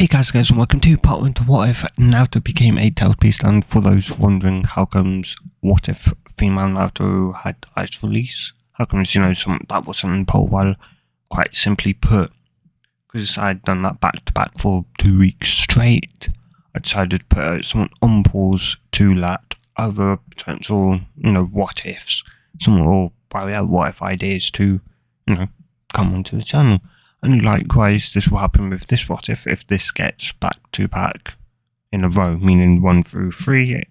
Hey guys and welcome to part 1 to What If Naruto became a tailed beast. And for those wondering how comes What If female Naruto had ice release, how comes that wasn't in poll? Well, quite simply put, because I'd done that back to back for 2 weeks straight, I decided to put something on pause to let other potential, what ifs, what if ideas to, come onto the channel. And likewise, this will happen with this what if this gets back to back in a row, meaning 1 through 3.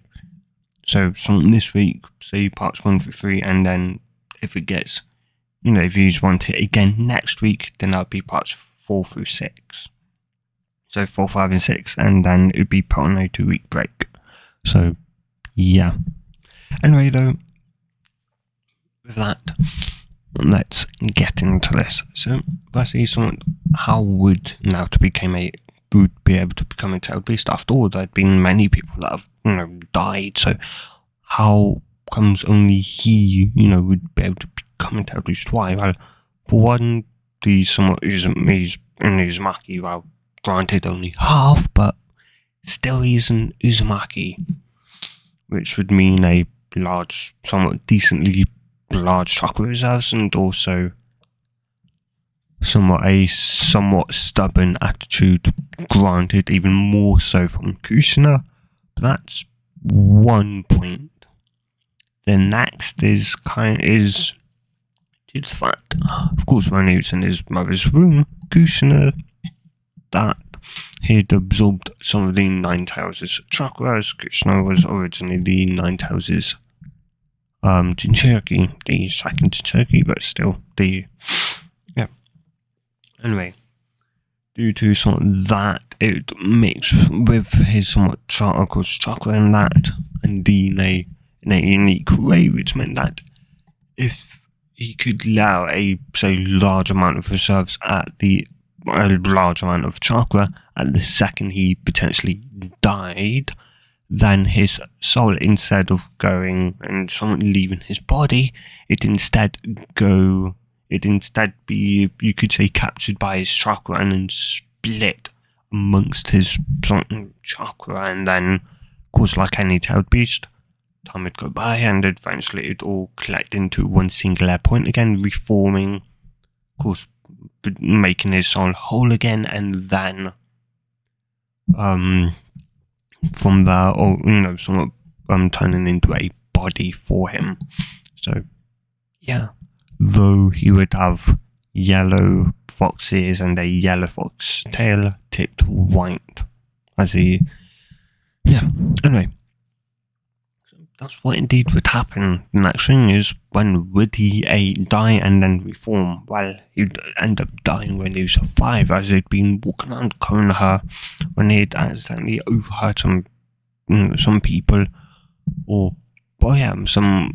So something this week, say parts 1 through 3, and then if it gets, if you want it again next week, then that'll be parts 4 through 6. So 4, 5, and 6, and then it'd be put on a 2-week break. So yeah. Anyway, though, with that, let's get into this. So, firstly, how would Naruto be able to become a tailed beast? After all, there'd been many people that have, died. So, how comes only he, would be able to become a tailed beast? Why? Well, for one, he's Uzumaki. Well, granted, only half, but still he's an Uzumaki, which would mean a large, decently large chakra reserves, and also somewhat stubborn attitude, granted even more so from Kushina. But that's one point. The next is due to the fact, of course, when he was in his mother's womb, Kushina, that he'd absorbed some of the Nine Tails' chakras. Kushina was originally the Nine Tails' Jinchuriki, the second Jinchuriki, but still yeah. Anyway, due to that, it mixed with his somewhat chakra and that, and in a unique way, which meant that if he could allow a large amount of reserves a large amount of chakra at the second he potentially died, then his soul, instead of going and leaving his body, it instead be, you could say, captured by his chakra and then split amongst his chakra, and then, of course, like any tailed beast, time would go by and eventually it'd all collect into one singular point again, reforming, of course, making his soul whole again, and then from there, or turning into a body for him. So yeah, though he would have yellow fox ears and a yellow fox tail tipped white, anyway, so that's what indeed would happen. The next thing is, when would he die and then reform? Well, he'd end up dying when he was 5, as he'd been walking around Konoha when he'd accidentally overheard some people,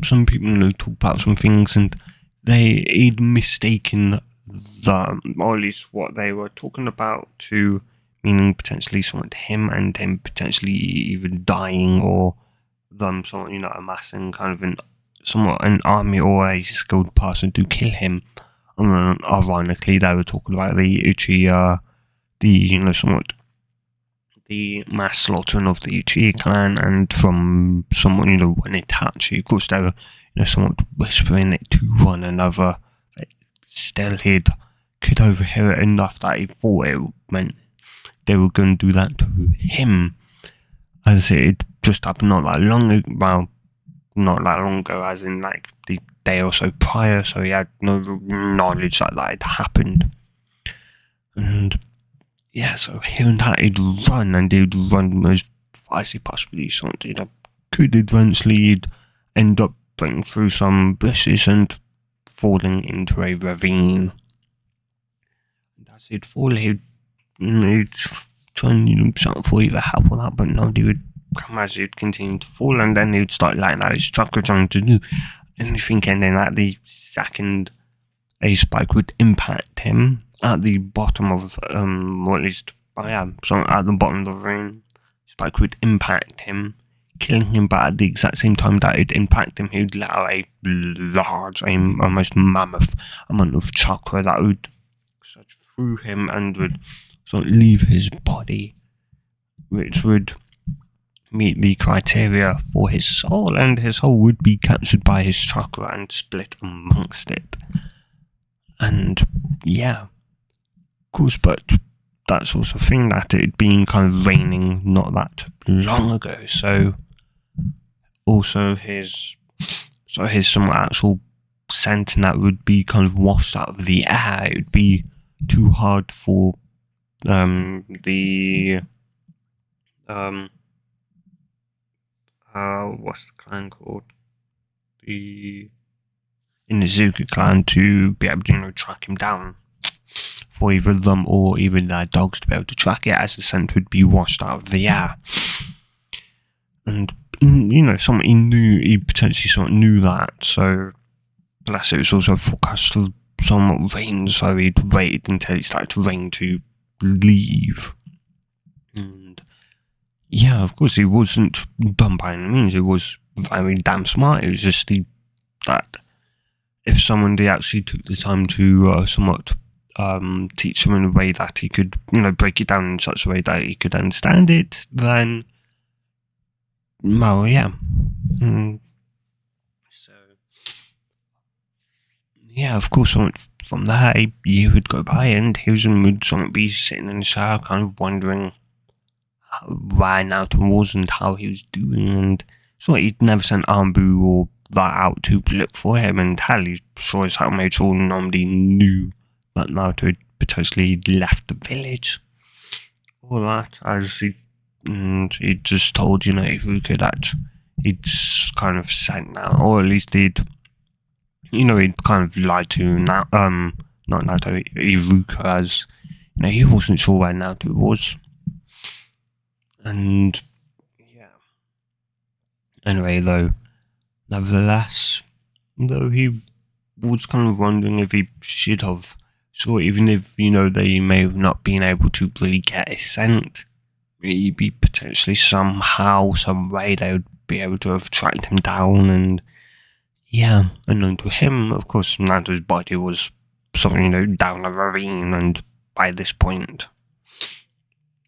some people talk about some things, and he'd mistaken them, or at least what they were talking about, to meaning potentially him, and him potentially even dying, or them amassing kind of an army or a skilled person to kill him. And then, ironically, they were talking about the Uchiha, the mass slaughtering of the Uchiha clan, and from someone, when Itachi, of course, they were, somewhat whispering it to one another. But still, he could overhear it enough that he thought it meant they were going to do that to him, as it just happened not that long ago, as in the day or so prior, so he had no knowledge that had happened. And yeah, so hearing that, he'd run as fast as he possibly could. Eventually, he'd end up breaking through some bushes and falling into a ravine. And as he'd fall, he'd try and shout for either help or that, but nobody would come as he'd continue to fall, and then he'd start lighting out his chakra, trying to do anything, and then at the second a spike would impact him at the bottom of, or at least, at the bottom of the ravine, spike would impact him, killing him, but at the exact same time that it'd impact him, he'd let out a large, almost mammoth amount of chakra that would surge through him and would sort of leave his body, which would meet the criteria for his soul, and his soul would be captured by his chakra and split amongst it. And yeah, of course, but that's also a thing that it'd been kind of raining not that long ago, so also his some actual scent that would be kind of washed out of the air. It would be too hard for the what's the clan called? The Inuzuka clan to be able to, track him down. For either them or even their dogs to be able to track it, as the scent would be washed out of the air. And, he potentially sort of knew that, so plus it was also forecast to somewhat rain, so he'd waited until it started to rain to leave. And yeah, of course, he wasn't dumb by any means. He was very damn smart. It was just that if someone they actually took the time to somewhat teach him in a way that he could, break it down in such a way that he could understand it, then, well, yeah. So, yeah, of course, from there, a year would go by, and he would be sitting in the shower, kind of wondering where Naruto was and how he was doing, and so he'd never sent Anbu or that out to look for him, and Halley sure as hell made sure nobody knew that Naruto had potentially left the village. All that, as he just told, Iruka that he'd kind of sent now, or at least he'd kind of lied to not Naruto, Iruka, as, he wasn't sure where Naruto was. And, yeah. Anyway, nevertheless, though he was kind of wondering if he should have, so even if, they may have not been able to really get a scent, maybe potentially somehow, some way they would be able to have tracked him down, and yeah, unknown to him, of course, Naruto's body was something, down a ravine, and by this point,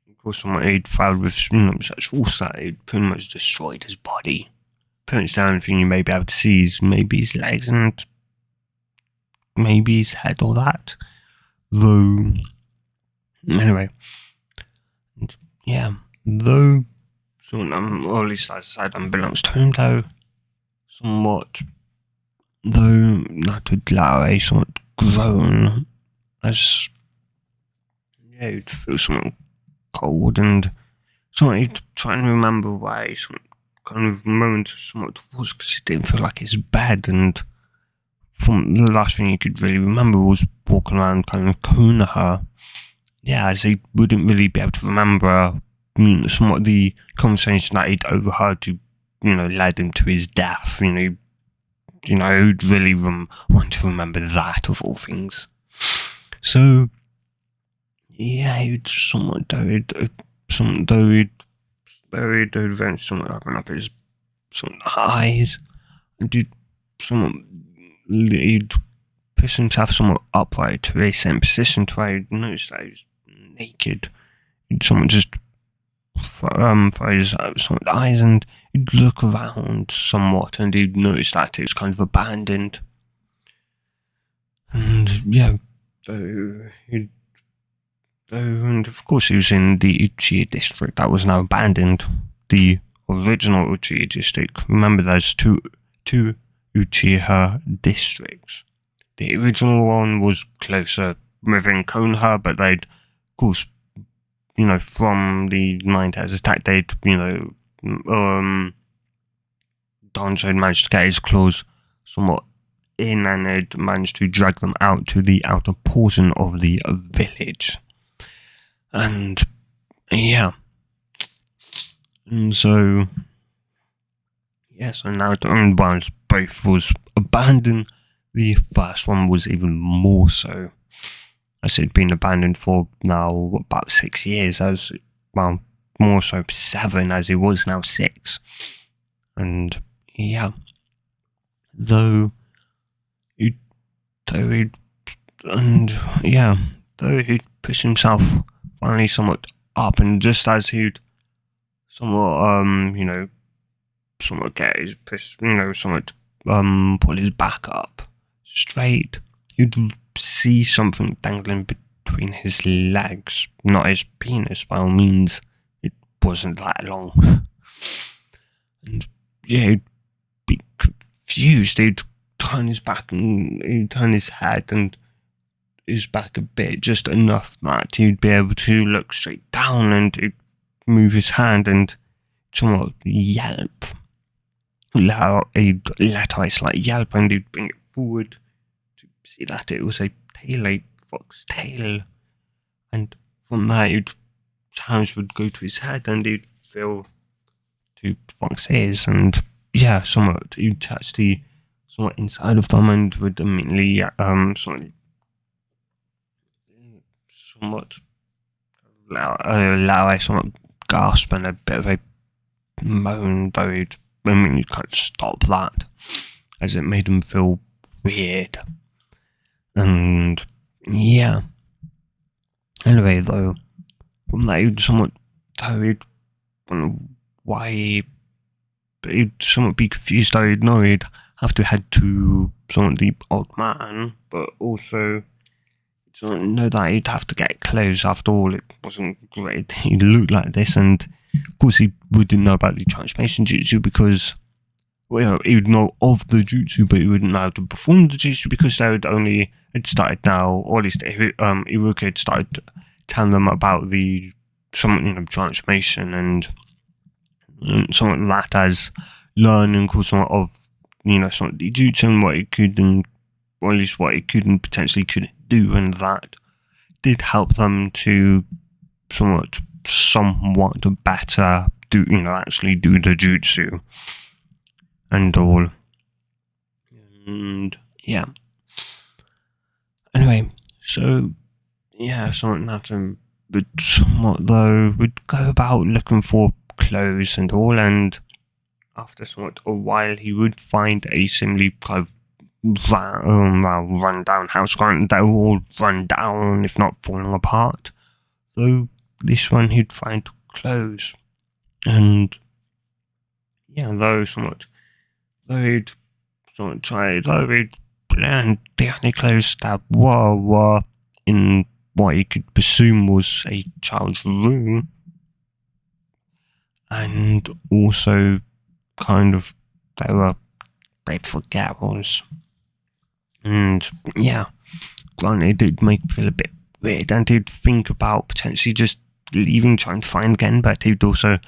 of course, he'd found with, such force that it pretty much destroyed his body. Pretty much the only thing you may be able to see is maybe his legs and maybe his head or that. Though, anyway, yeah, though, or at least as I said, unbeknownst to him, though, Naruto Laue somewhat grown, as, yeah, he'd feel somewhat cold, and he'd try and remember why some kind of moment somewhat was, because he didn't feel like his bed, and from the last thing he could really remember was walking around kind of Konoha. Yeah, as he wouldn't really be able to remember somewhat the conversation that he'd overheard to, led him to his death. He'd really want to remember that of all things. So, yeah, he'd somewhat eventually somewhat open up his eyes, and he'd push himself somewhat upright to a certain position to where he'd notice that he was naked. He'd somewhat just for his somewhat eyes, and he'd look around somewhat, and he'd notice that it was kind of abandoned. And yeah, and of course he was in the Uchiha district that was now abandoned. The original Uchiha district. Remember, there's two Uchiha districts. The original one was closer within Konoha, but they'd, of course, from the Nine Tails attack, they'd, Danzo had managed to get his claws somewhat in, and they'd managed to drag them out to the outer portion of the village. And, yeah. And so, yeah, so now, whilst both was abandoned, the first one was even more so. As it'd been abandoned for now about 6 years, more so 7, as it was now 6. And yeah, though he'd push himself finally somewhat up, and just as he'd somewhat, somewhat get his push, somewhat, pull his back up straight, you'd see something dangling between his legs, not his penis by all means. It wasn't that long. And yeah, he'd be confused. He'd turn his back and he'd turn his head and his back a bit, just enough that he'd be able to look straight down, and he'd move his hand and somewhat yelp. He'd let out a slight yelp, and he'd bring it forward to see that it was a tail, a fox tail. And from there, his hands would go to his head, and he'd feel to fox ears, and yeah, somewhat he'd touch the somewhat inside of them, and would immediately somewhat allow a somewhat gasp and a bit of a moan, though he'd immediately kind of stop that, as it made him feel weird. And yeah. Anyway, though, from that he'd somewhat, though he'd wonder why, but he'd somewhat be confused, though he'd know he'd have to head to somewhat the old man, but also know that he'd have to get clothes. After all, it wasn't great. He looked like this, and of course he wouldn't know about the transformation jutsu because, well, he would know of the jutsu, but he wouldn't know how to perform the jutsu because they would only had started now, or at least Iruka had started telling them about the transformation and somewhat that as learning somewhat of somewhat the jutsu and what it could, and or at least what it could and potentially couldn't do, and that did help them to somewhat better actually do the jutsu and all. And yeah. Anyway, so yeah, somewhat Naruto would somewhat though would go about looking for clothes and all, and after somewhat a while he would find a similarly kind of run down house. Granted, they all run down, if not falling apart. Though this one he'd find clothes, and yeah, though he'd somewhat try, though he'd learn the only clothes that were in what he could presume was a child's room, and also kind of they were made for girls. And yeah, granted, it did make him feel a bit weird, and he'd think about potentially just leaving, trying to find again, but he'd also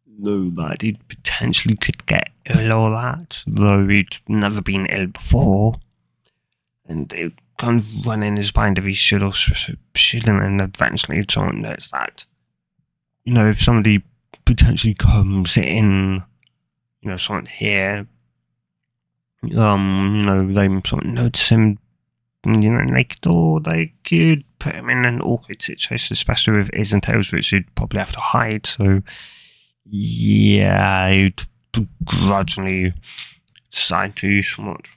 know that he potentially could get ill or that, though he'd never been ill before, and it would kind of run in his mind if he should or shouldn't, and eventually someone knows that, if somebody potentially comes in, someone here, they sort of notice him, naked, or they could put him in an awkward situation, especially with ears and tails, which he'd probably have to hide. So, yeah, he'd begrudgingly decide to somewhat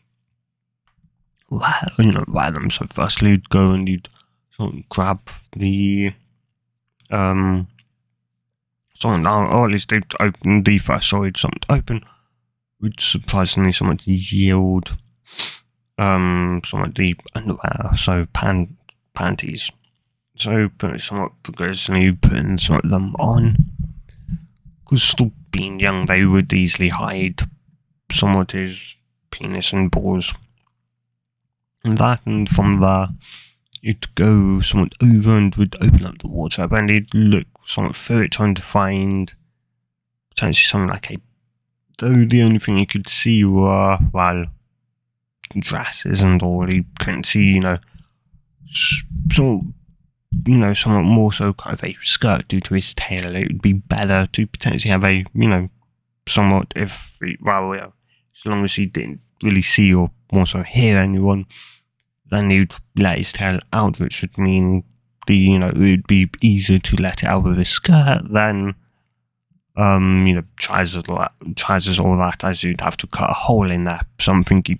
wear them. So, firstly, he'd go and he'd sort of grab the or at least they'd open the first door, he'd somewhat open, would surprisingly somewhat yield somewhat the underwear, so panties. So somewhat begrudgingly putting some of them on. Because still being young, they would easily hide somewhat his penis and balls. And from there, he'd go somewhat over and would open up the wardrobe, and he'd look somewhat through it, trying to find potentially something like though the only thing he could see were, dresses and all. He couldn't see, somewhat more so kind of a skirt due to his tail. It would be better to potentially have a, somewhat, as long as he didn't really see or more so hear anyone, then he'd let his tail out, which would mean it would be easier to let it out with his skirt than trousers all that, as you'd have to cut a hole in there, something he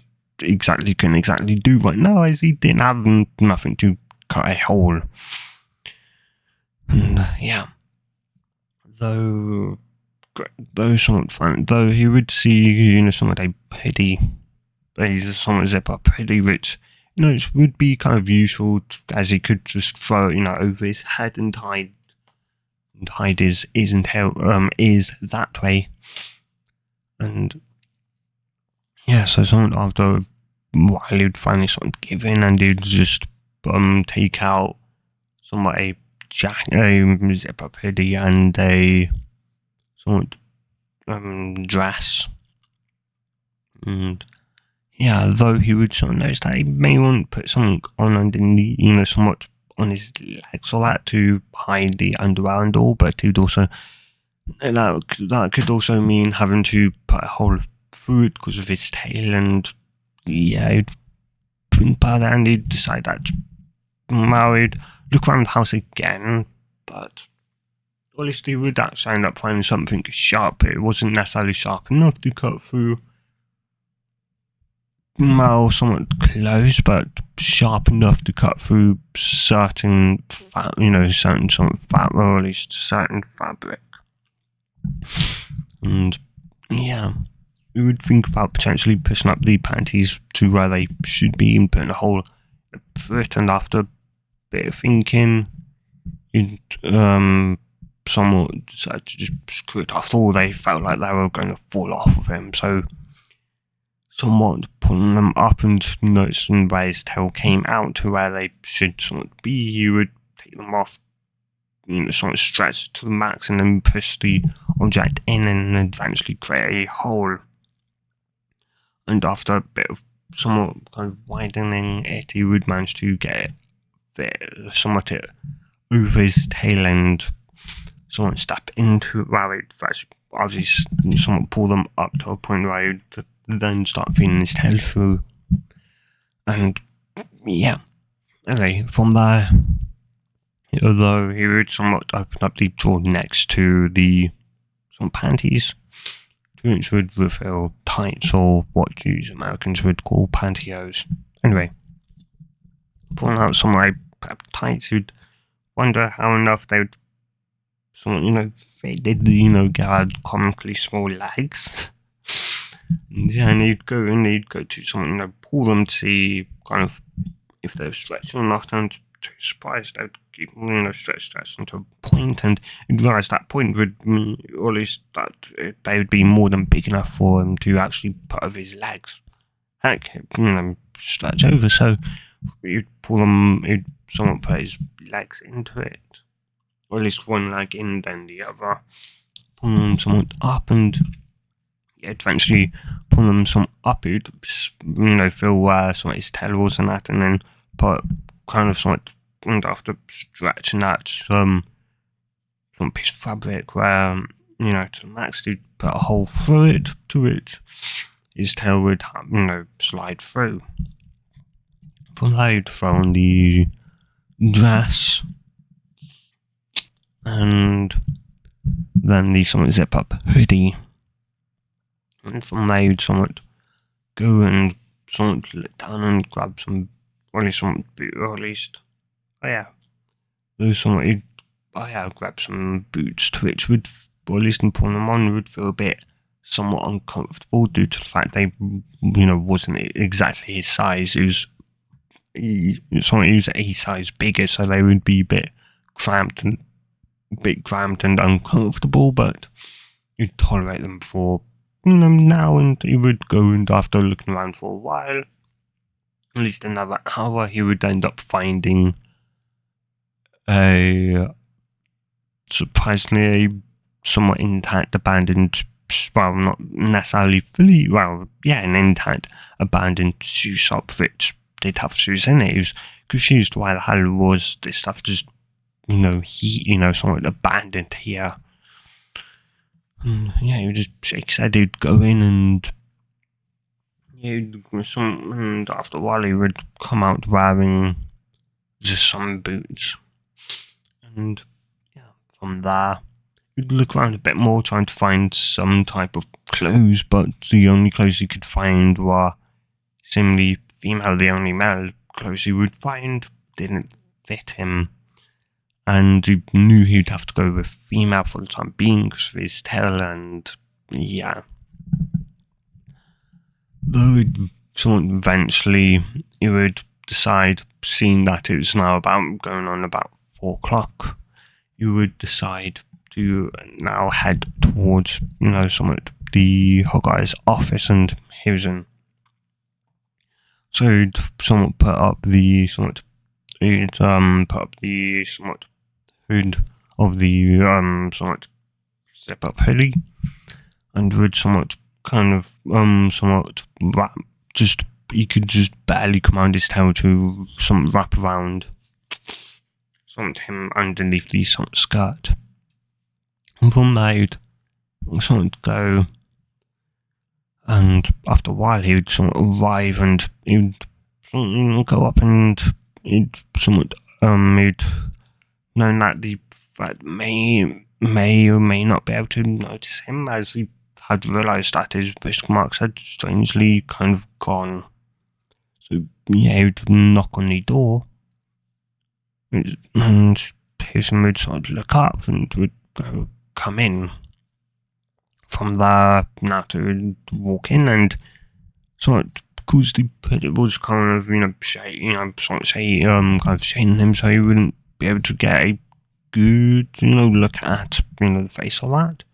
couldn't exactly do right now, as he didn't have nothing to cut a hole. And yeah, though though somewhat fun, though he would see somewhat a pretty, he's somewhat zip up pretty rich. It would be kind of useful as he could just throw it, over his head and hide his ears and tail is that way. And yeah, so somewhat after a while he'd finally sort of give in and he'd just take out somewhat a zip up hoodie and a somewhat dress. And yeah, though he would sort of notice that he may want to put something on underneath, somewhat on his legs or that to hide the underwear and all, but he'd also that could also mean having to put a hole through it because of his tail, and yeah, he'd think about that and he'd decide that he'd look around the house again, but at least he would actually end up finding something sharp. It wasn't necessarily sharp enough to cut through somewhat close, but sharp enough to cut through certain fat, certain sort of fat, or at least certain fabric. And yeah, we would think about potentially pushing up the panties to where they should be and putting a hole through it, and after a bit of thinking, you'd somewhat decided to just screw it off. All they felt like they were going to fall off of him, so somewhat pulling them up and noticing where his tail came out to where they should somewhat be, you would take them off, somewhat stretch to the max and then push the object in and eventually create a hole. And after a bit of somewhat kind of widening it, he would manage to get it somewhat over his tail and somewhat step into it, where it obviously somewhat pull them up to a point where he would then start feeling his tail through. And yeah, anyway, from there, although he would somewhat open up the drawer next to some panties, which would reveal tights, or what you Americans would call pantyhose. Anyway, pulling out some tights, you'd wonder how enough they would somewhat, faded, get out comically small legs. And yeah, and he'd go to someone, pull them to see kind of if they're stretched or not, and to his surprise, they'd keep, stretched until a point, and he'd realise that point would, or at least that they would be more than big enough for him to actually put over his legs. Heck, stretch over, so you'd pull them, he'd somewhat put his legs into it, or at least one leg in, then the other, pull them somewhat up, and eventually pull them some up, you'd feel where some of his tail was and that, and then put kind of somewhat, and after stretching that some piece of fabric where to the max, he'd put a hole through it to which his tail would slide through. From there, he'd throw on the dress and then the somewhat zip up hoodie. And from there, you'd somewhat go and somewhat let down and grab some, or at least some, or at least, you'd, grab some boots to which would, or at least in pulling them on, would feel a bit somewhat uncomfortable due to the fact they, wasn't exactly his size. He was a size bigger, so they would be a bit cramped and uncomfortable, but you'd tolerate them for now, and he would go, and after looking around for a while, at least another hour, he would end up finding a surprisingly somewhat intact abandoned, well, not necessarily fully, an intact abandoned shoe shop which did have shoes in it. He was confused why the hell was this stuff just somewhat abandoned here. And he would just shake his head, he'd go in and and after a while he would come out wearing just some boots. And from there, he'd look around a bit more trying to find some type of clothes, but the only clothes he could find were seemingly female. The only male clothes he would find didn't fit him. and he knew he'd have to go with female for the time being because of his tail, and yeah. Though eventually he would decide, seeing that it was now about going on about 4 o'clock, you would decide to now head towards, somewhat the Hawkeye's office, and he was in. So he'd somewhat put up the somewhat hood of the somewhat zip up hoodie, and would somewhat kind of somewhat wrap, just he could just barely command his tail to somewhat wrap around him underneath the somewhat skirt. And from there he'd somewhat go, and after a while he would somewhat arrive, and he'd go up, and he'd somewhat he'd known that the threat may or may not be able to notice him, as he had realised that his wrist marks had strangely kind of gone. So yeah, he would knock on the door, and Pearson would sort of look up and would come in. From there, Naruto would walk in, and sort of, because the pit was kind of, shading him, so he wouldn't be able to get a good, look at, the face of that.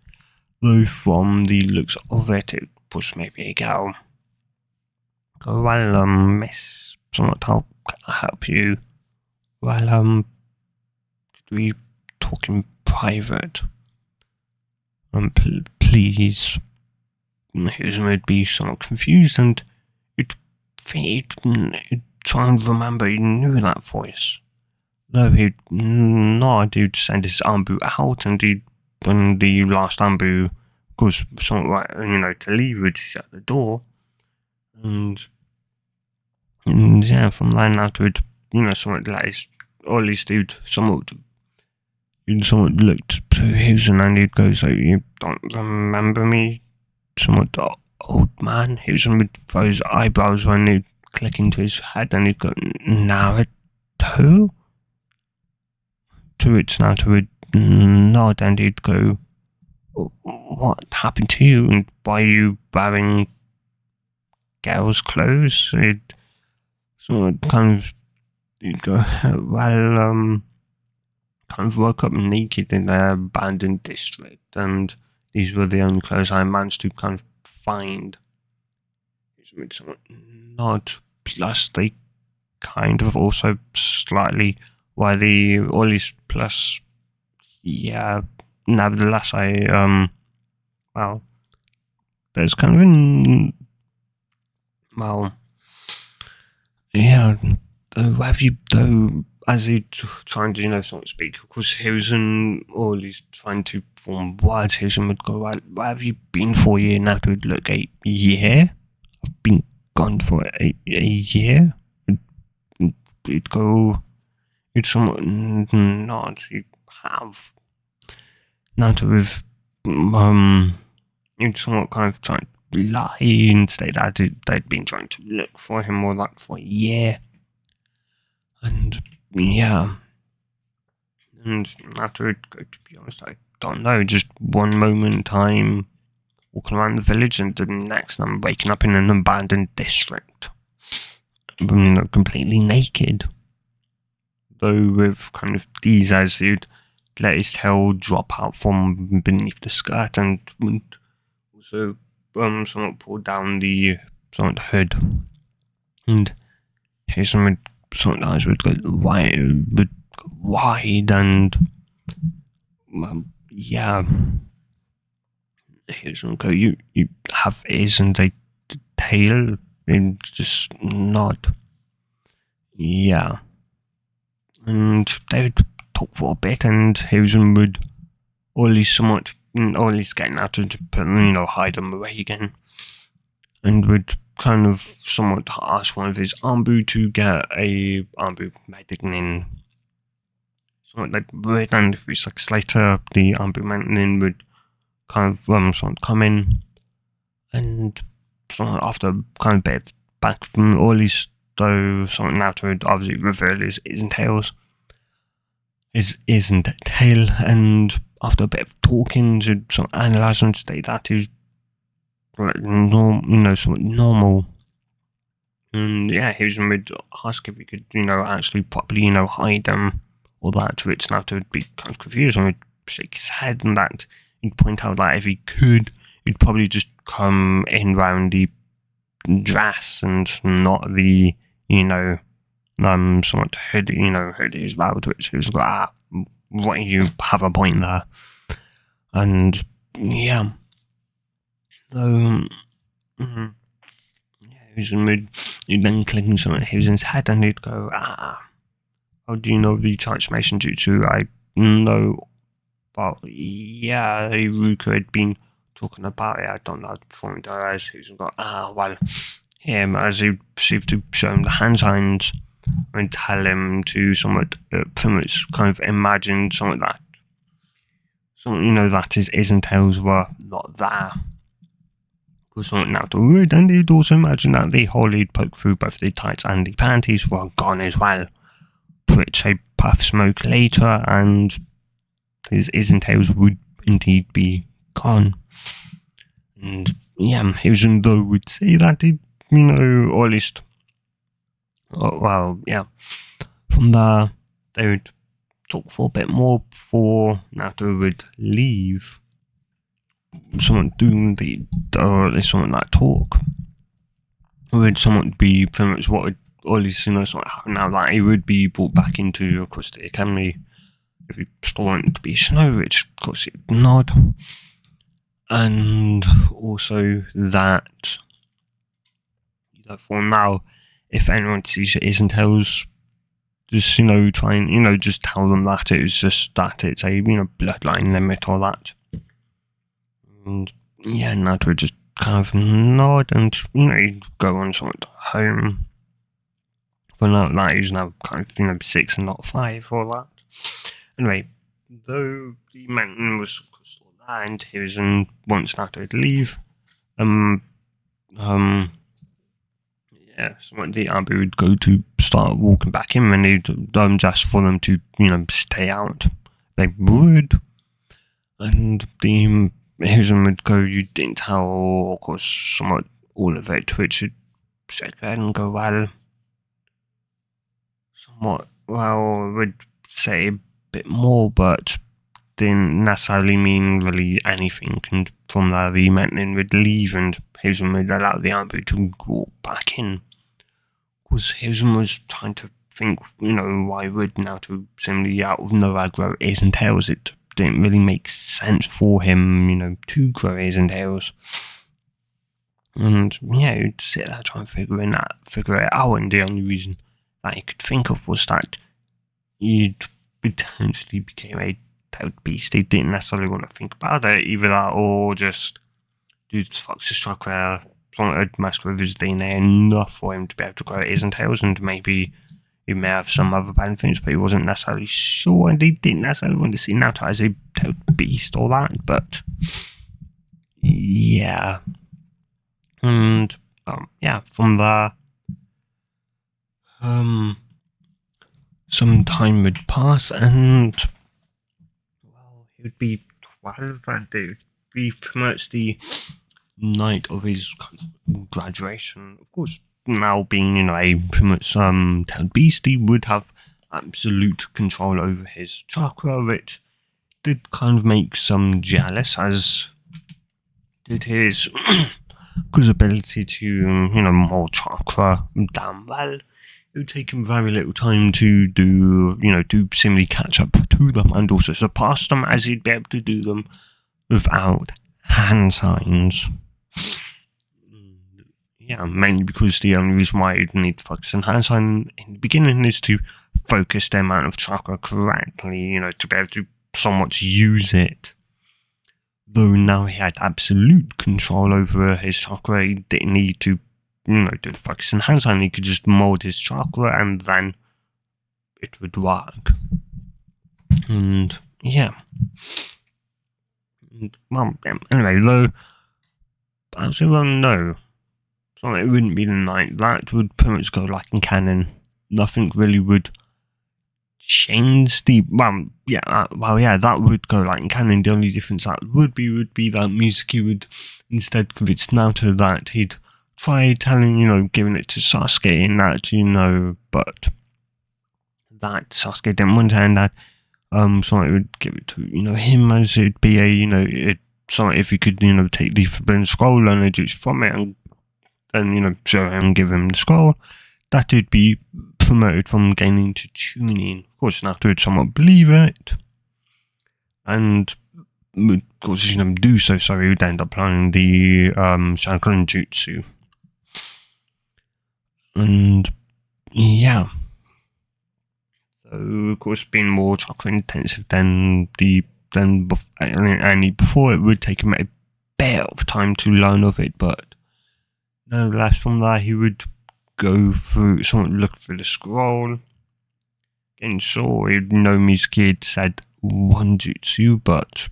Though from the looks of it, it was maybe a girl. Go, well, miss, somewhat, how can I help you? Well, could we talk in private? Please. His would be somewhat confused, and he'd try and remember he knew that voice. Though he'd nod, he'd send his Ambu out, and when the last Ambu goes somewhat, to leave, would shut the door. And yeah, from there now to somewhat like his, or at least he'd somewhat looked to his, and he'd go, so you don't remember me? Somewhat old man. He was with those eyebrows when he'd click into his head, and he'd go, Naruto? To which Naruto would nod, and he'd go, what happened to you, and why are you wearing girls' clothes? He'd sort of he'd go, well, kind of woke up naked in the abandoned district, and these were the only clothes I managed to kind of find. He's made somewhat nod, plus they kind of also slightly, or at least plus, yeah, nevertheless, well, there's kind of yeah, have you, though, as he trying to, sort of speak, of course, or he's trying to form words, Hilson would go, well, where have you been for a year now? To look, a year? I've been gone for a year? It'd go, you'd somewhat nod, you have. Now to with, you'd somewhat kind of try to lie and say that they'd been trying to look for him more like for a year. And yeah, and after it, to be honest, I don't know, just one moment in time, walking around the village, and the next I'm waking up in an abandoned district, completely naked. Though with kind of these, as he'd let his tail drop out from beneath the skirt, and also somewhat pull down the somewhat hood, and here's some eyes would go wide, and yeah, here's one go, you have ears and a tail, and just nod. Yeah, and they would talk for a bit, and Hazen would, or at least getting out to hide them away again, and would kind of somewhat ask one of his Ambu to get a Ambu medicine in. Somewhat like would, and a few seconds later, the Ambu medicine would kind of somewhat come in, and somewhat after kind of bit back from, or at least though somewhat now to obviously reveal his tails. his ears and tail, and after a bit of talking to sort of analyse and state that is like somewhat normal. And yeah, he was would ask if he could, actually properly, hide them or that, to which Naruto would be kind of confused and would shake his head, and that he'd point out that if he could, he'd probably just come in round the dress and not the, somewhat hoodie, hoodie as well, to which he was like, right, you have a point there. And yeah, so he was in mood. He'd then clicking something. He was in his head, and he'd go, how do you know the transformation jutsu? I know, but yeah, Ruka had been talking about it. I don't know before he realized. He was like, well, him, as he perceived to show him the hand signs and tell him to somewhat pretty much kind of imagine something that that his and tails were not there. Because something now to wood, and he'd also imagine that the hole he'd poked through both the tights and the panties were gone as well. To which a puff smoke later, and his and tails would indeed be gone. And yeah, though would say that he, or at least, from there, they would talk for a bit more before Naruto would leave. Someone doing or at least someone that talk would somewhat be pretty much what would, or at least, something happen now, that he would be brought back into, of course, the academy if he still wanted to be Snow, which, of course, he'd nod. And also that, for now, if anyone sees it isn't tails, just, try and, just tell them that it's just that it's a, bloodline limit or that. And yeah, Naruto would just kind of nod and, he'd go on somewhat home. For now, that he's now kind of, 6 and not 5 or that. Anyway, though the mountain was still there, and he was in, once Naruto to leave, somewhat the Abu would go to start walking back in, and he'd just for them to, stay out. They would. And the Hizen would go, you didn't tell, of course, somewhat all of it, which would shake their head and go, well, somewhat, would say a bit more, but didn't necessarily mean really anything. And from there, the Menton would leave, and Hizen would allow the Abu to walk back in. Because Hizen was trying to think, why would Naruto simply out of nowhere grow ears and tails? It didn't really make sense for him, to grow ears and tails. And yeah, he'd sit there trying to figure it out, and the only reason that he could think of was that he'd potentially became a tailed beast. He didn't necessarily want to think about it, either that or just do the Fox's chakra, something had messed with his DNA enough for him to be able to grow ears and tails, and maybe he may have some other bad things, but he wasn't necessarily sure, and he didn't necessarily want to see Naruto as a tailed beast or that, but yeah. And from there, some time would pass, and he would be 12 that day. It would be pretty much the night of his graduation. Of course, now being, a pretty much tailed beast, he would have absolute control over his chakra, which did kind of make some jealous, as did his good ability to, more chakra damn well. It would take him very little time to do, to simply catch up to them and also surpass them, as he'd be able to do them without hand signs. Yeah, mainly because the only reason why you'd need to focus on hand sign in the beginning is to focus the amount of chakra correctly, to be able to somewhat use it. Though now he had absolute control over his chakra, he didn't need to, do the focus on hand sign. He could just mold his chakra, and then it would work. And yeah. Well, anyway, though, as everyone know, so it wouldn't be the night. That would pretty much go like in canon. Nothing really would change the that would go like in canon. The only difference that would be that Mizuki would instead convince Naruto that he'd try telling, giving it to Sasuke, and that, but that Sasuke didn't want to, and that so it would give it to him, as it'd be a so if he could take the Forbidden Scroll, learn the juice from it, and then show him, give him the scroll, that would be promoted from gaining to tuning. Of course, Naruto would somewhat believe it, and of course, do so. So he would end up learning the Sharingan Jutsu, and yeah. So of course, being more chakra intensive than before, it would take him a bit of time to learn of it, but no less from that, he would go through, look through the scroll. Again, sure, Mizuki had said one jutsu, but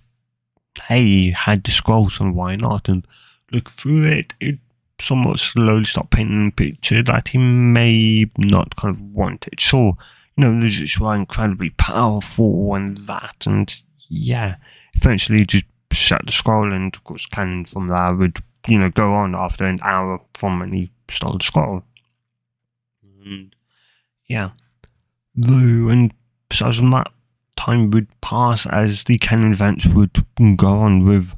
hey, he had the scroll, so why not? And look through it, it somewhat slowly start painting a picture that he may not kind of want it. Sure, the jutsu are incredibly powerful and that, and yeah, eventually just shut the scroll, and of course, canon from there would, go on after an hour from when he stole the scroll. And yeah, though, and besides from that, time would pass as the canon events would go on, with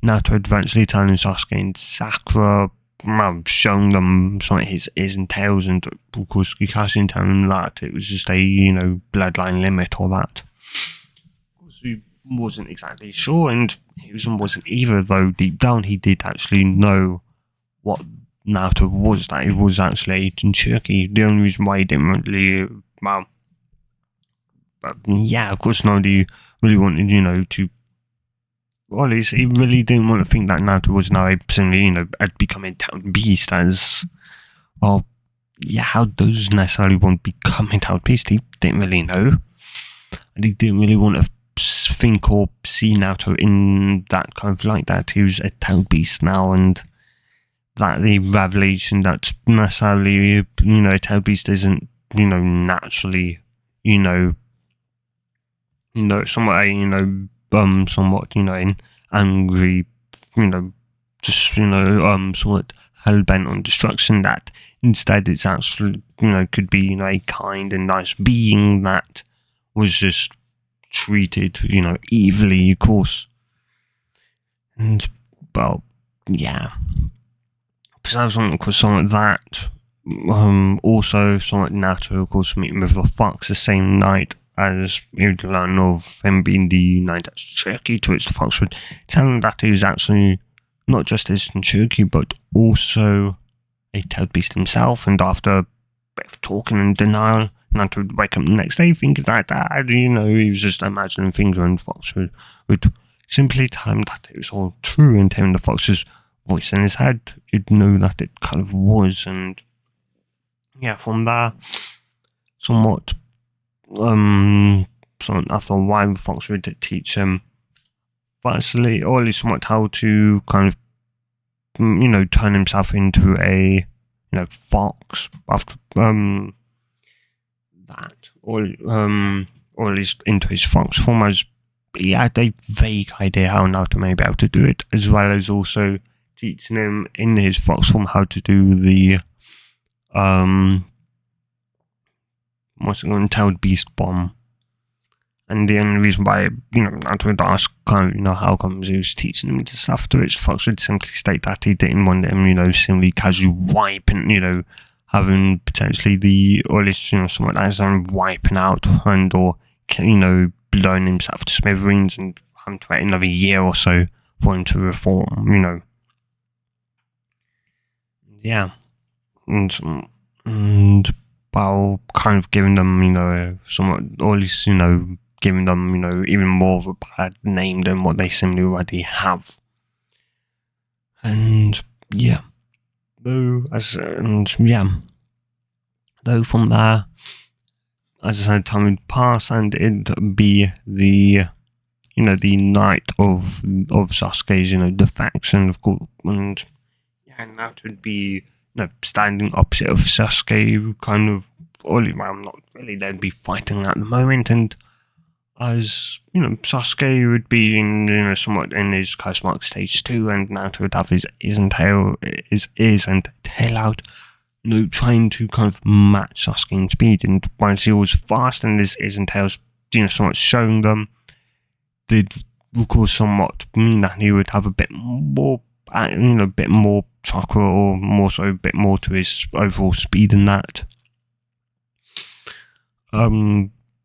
Naruto eventually telling Sasuke and Sakura, showing them some of his ears and tails, and of course Kakashi telling them that it was just a bloodline limit or that. Of course, he wasn't exactly sure, and Hiruzen wasn't either, though deep down he did actually know what Naruto was, that he was actually a Jinchuriki. The only reason why he didn't really, but yeah, of course, nobody really wanted, to, well, at least he really didn't want to think that Naruto was now simply, had become a town beast, as, well, yeah, how does necessarily want to become a town beast? He didn't really know, and he didn't really want to think or see Naruto in that kind of light, that he was a town beast now, and that the revelation that necessarily, a tail beast isn't, naturally, somewhat, somewhat, an angry, just, somewhat hell-bent on destruction, that instead it's actually, could be, a kind and nice being that was just treated, evilly, of course. And, well, yeah. Besides, of course, something like that, also something like Naruto, of course, meeting with the Fox the same night as he would learn of him being the knight that's Jinchuriki, to which the Fox would tell him that he was actually not just his Jinchuriki, but also a Toad Beast himself. And after a bit of talking and denial, Naruto would wake up the next day thinking that, he was just imagining things, when the Fox would simply tell him that it was all true, and hearing the Fox's voice in his head, you'd know that it kind of was. And yeah, from there, somewhat, so after a while, the Fox would teach him, firstly, or at least somewhat, how to kind of, turn himself into a, fox after, that, or at least into his fox form, as he had a vague idea how Naruto may be able to do it, as well as also teaching him in his fox form how to do the, what's it called, Toad Beast Bomb. And the only reason why, Naruto would ask, how comes he was teaching him this stuff, to which Fox would simply state that he didn't want him, simply casually wiping, having potentially the, or at least, someone that's wiping out, and, or, blowing himself to smithereens, and having to wait another year or so for him to reform, Yeah. And while kind of giving them, somewhat, or at least, giving them, even more of a bad name than what they simply already have. And yeah, though from there, as I said, time would pass, and it'd be the, the night of Sasuke's, defection, of course, and yeah, and that would be, standing opposite of Sasuke, kind of well, not really, they'd be fighting at the moment, and as Sasuke would be in somewhat in his Cosmic Stage 2, and Naruto would have his ears and tail out, trying to kind of match Sasuke in speed. And once he was fast and his ears and tails, somewhat showing them, they'd of course somewhat mean that he would have a bit more, a bit more chakra, or more so a bit more to his overall speed than that.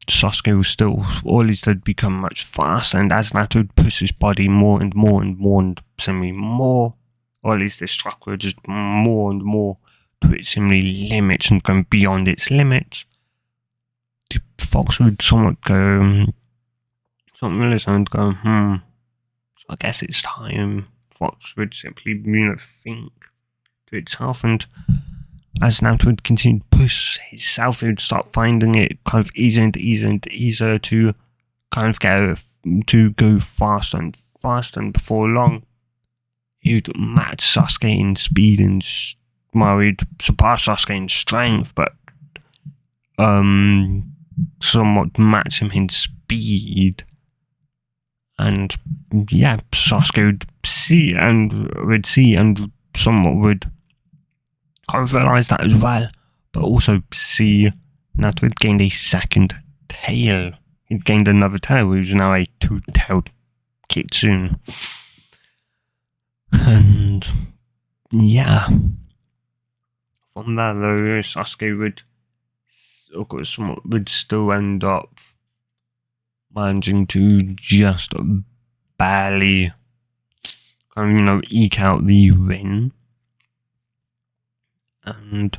Sasuke was still, or at least had become much faster, and as Naruto would push his body more and more and more, and seemingly more, or at least this chakra just more and more to its seemingly limits and going beyond its limits, the fox would somewhat go, something listen and go, so I guess it's time. Fox would simply, think to itself, and as Naruto would continue to push himself, he would start finding it kind of easier and easier and easier to kind of go faster and faster, and before long, he'd match Sasuke in speed and, he'd surpass Sasuke in strength, but somewhat match him in speed. And yeah, Sasuke would see and somewhat would kind of realise that as well, but also see Naruto had gained a second tail. He'd gained another tail. He was now a two-tailed kitsune. And yeah, from that though, Sasuke would still end up managing to just barely kind of, eke out the win. And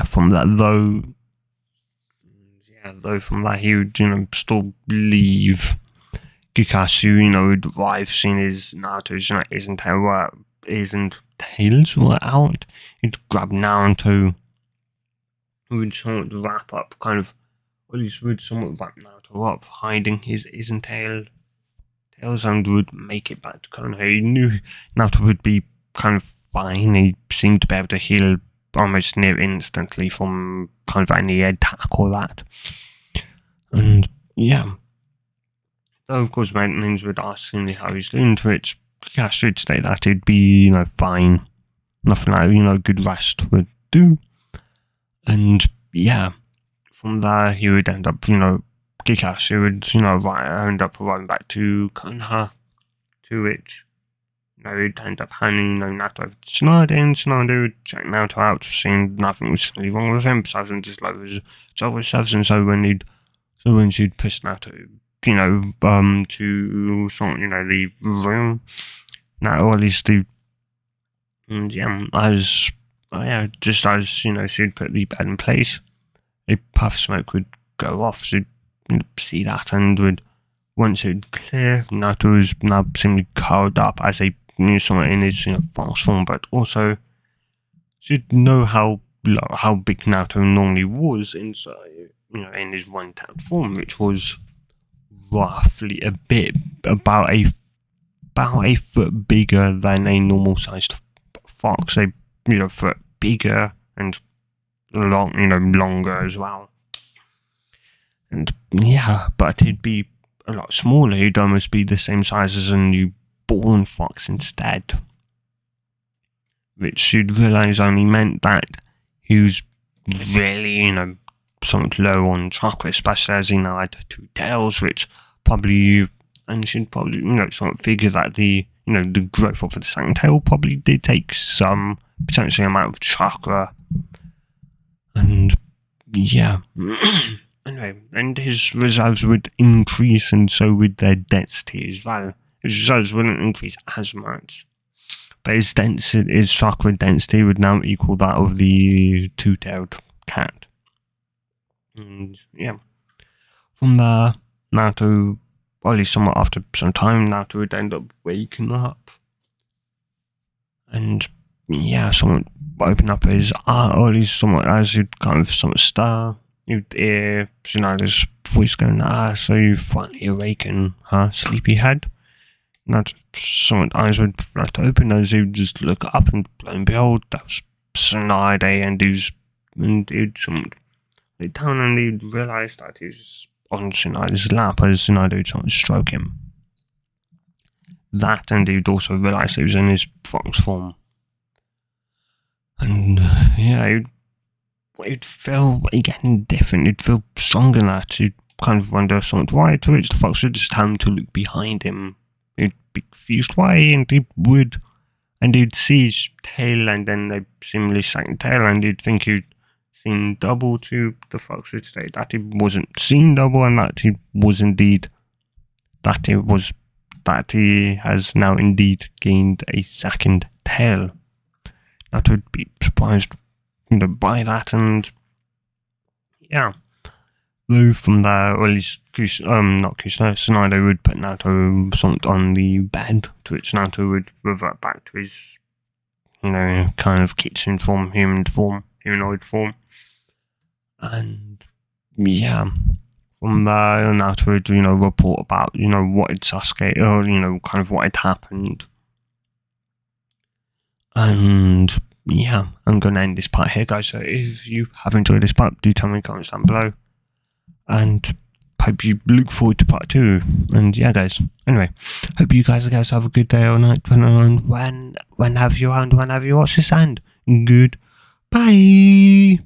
from that he would still leave Kakashi, would arrive seeing his Naruto's tails were out. He'd grab Naruto, who would somewhat wrap up, kind of, or at least would somewhat wrap Naruto up, hiding his tails, and would make it back to Konoha. He knew Naruto would be kind of fine. He seemed to be able to heal almost near instantly from kind of any attack or that. And yeah, though of course Maintenance would ask him how he's doing, to which Kakashi would state that he'd be, fine. Nothing like, good rest would do. And yeah, from there he would end up, Kakashi would, end up arriving back to Konoha, to which, he'd end up handing, Naruto over to Tsunade, and Tsunade would check Naruto out, seeing nothing was really wrong with him, besides him just like his job stuff. And so when she'd push Naruto, to sort of, the room, or at least the, and yeah, just as, she'd put the bed in place, a puff of smoke would go off. She'd see that, and would, once it would clear, Naruto was now simply curled up as a someone in his false form, but also she'd know how big Naruto normally was inside, in his one-tailed form, which was roughly about a foot bigger than a normal-sized fox, a foot bigger and longer as well. And yeah, but he'd be a lot smaller. He'd almost be the same size as a newborn fox instead, which you'd realise only meant that he was really, somewhat low on chakra, especially as he now had two tails, which probably, and she'd probably, sort of figure that the growth of the second tail probably did take some potentially amount of chakra. And yeah, anyway, and his reserves would increase, and so would their density as well. His reserves wouldn't increase as much, but his chakra density would now equal that of the two-tailed cat. And yeah, from there, Naruto, or at least somewhat after some time, Naruto would end up waking up, and yeah, someone open up his eye, or at least somewhat as he'd kind of somewhat stir, you'd hear Tsunade's voice going, so you finally awaken, huh, sleepyhead? Not someone's eyes would flat open as he would just look up, and lo and behold, that was Tsunade, and he was and he'd lay down and he'd realise that he's on Tsunai's lap as Tsunade would sort of stroke him. That, and he'd also realise he was in his fox form. And yeah, he'd feel again different, he'd feel stronger than that. He'd kind of wonder something why, to which the fox would just tell him to look behind him. He'd be confused why, and he'd see his tail, and then a seemingly second tail, and he'd think he'd seen double. To the fox would state that he wasn't seen double, and that he was indeed, that he has now indeed gained a second tail. That would be surprised, by that, and yeah. Though from there, or at least Tsunade would put Naruto something on the bed, to which Naruto would revert back to his, kind of kitsune form, humanoid form. And yeah, from there, Naruto would, report about, what had Sasuke, or, kind of what had happened. And yeah, I'm going to end this part here, guys. So if you have enjoyed this part, do tell me in the comments down below. And hope you look forward to part 2. And yeah, guys. Anyway, hope you guys have a good day or night, whenever you watch this, and goodbye.